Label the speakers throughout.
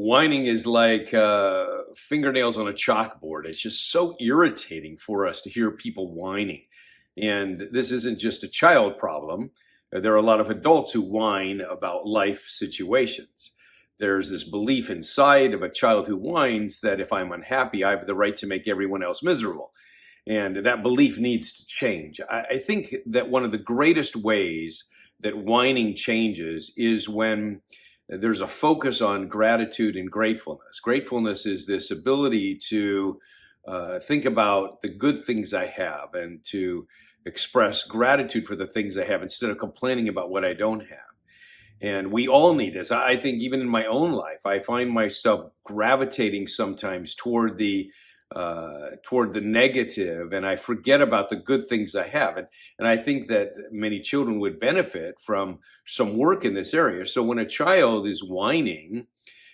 Speaker 1: Whining is like fingernails on a chalkboard. It's just so irritating for us to hear people whining. And this isn't just a child problem. There are a lot of adults who whine about life situations. There's this belief inside of a child who whines that if I'm unhappy, I have the right to make everyone else miserable. And that belief needs to change. I think that one of the greatest ways that whining changes is when there's a focus on gratitude and gratefulness. Gratefulness is this ability to think about the good things I have and to express gratitude for the things I have instead of complaining about what I don't have. And we all need this. I think even in my own life, I find myself gravitating sometimes toward the negative, and I forget about the good things I have. And I think that many children would benefit from some work in this area. So when a child is whining,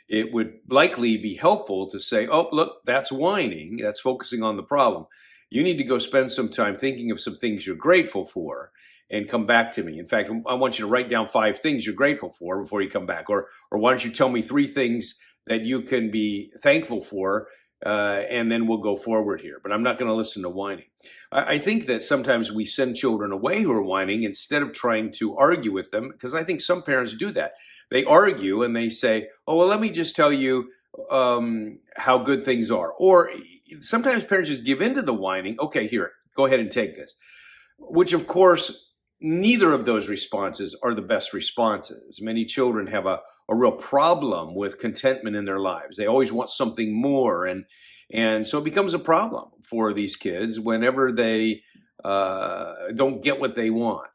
Speaker 1: it would likely be helpful to say, oh, look, that's whining. That's focusing on the problem. You need to go spend some time thinking of some things you're grateful for and come back to me. In fact, I want you to write down 5 things you're grateful for before you come back. Or why don't you tell me 3 things that you can be thankful for, and then we'll go forward here. But I'm not going to listen to whining. I think that sometimes we send children away who are whining instead of trying to argue with them, because I think some parents do that. They argue and they say, oh, well, let me just tell you how good things are. Or sometimes parents just give in to the whining. Okay, here, go ahead and take this. Which, of course, neither of those responses are the best responses. Many children have a real problem with contentment in their lives. They always want something more. And so it becomes a problem for these kids whenever they don't get what they want.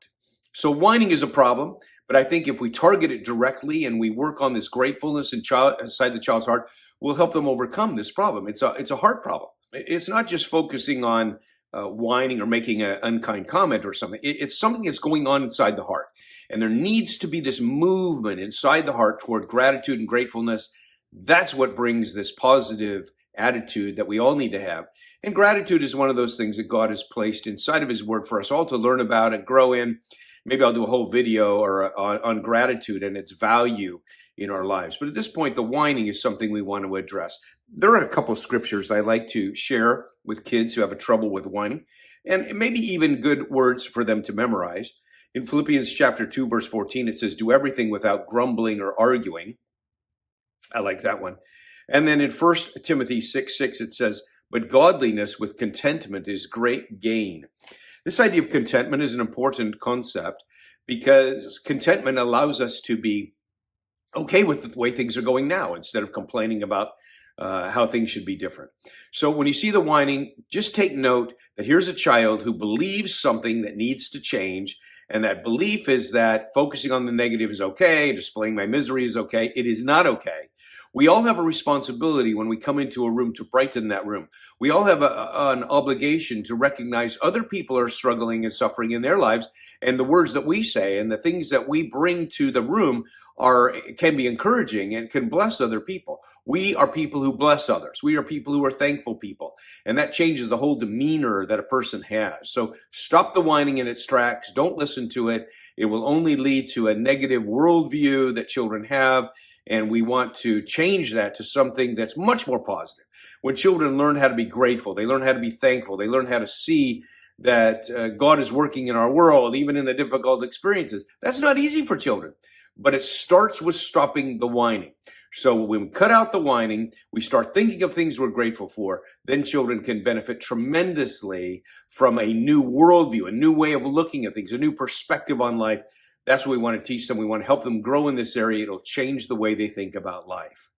Speaker 1: So whining is a problem. But I think if we target it directly and we work on this gratefulness inside the child's heart, we'll help them overcome this problem. It's a heart problem. It's not just focusing on whining or making an unkind comment or something. It's something that's going on inside the heart. And there needs to be this movement inside the heart toward gratitude and gratefulness. That's what brings this positive attitude that we all need to have. And gratitude is one of those things that God has placed inside of his word for us all to learn about and grow in. Maybe I'll do a whole video on gratitude and its value in our lives. But at this point, the whining is something we want to address. There are a couple of scriptures I like to share with kids who have a trouble with whining, and maybe even good words for them to memorize. In Philippians chapter 2, verse 14, it says, do everything without grumbling or arguing. I like that one. And then in 1 Timothy 6:6, it says, but godliness with contentment is great gain. This idea of contentment is an important concept because contentment allows us to be okay with the way things are going now instead of complaining about how things should be different. So when you see the whining, just take note that here's a child who believes something that needs to change. And that belief is that focusing on the negative is okay, displaying my misery is okay. It is not okay. We all have a responsibility when we come into a room to brighten that room. We all have an obligation to recognize other people are struggling and suffering in their lives, and the words that we say and the things that we bring to the room can be encouraging and can bless other people. We are people who bless others. We are people who are thankful people, and that changes the whole demeanor that a person has. So stop the whining in its tracks. Don't listen to it. It will only lead to a negative worldview that children have. And we want to change that to something that's much more positive. When children learn how to be grateful, they learn how to be thankful, they learn how to see that God is working in our world, even in the difficult experiences. That's not easy for children, but it starts with stopping the whining. So when we cut out the whining, we start thinking of things we're grateful for, then children can benefit tremendously from a new worldview, a new way of looking at things, a new perspective on life. That's what we want to teach them. We want to help them grow in this area. It'll change the way they think about life.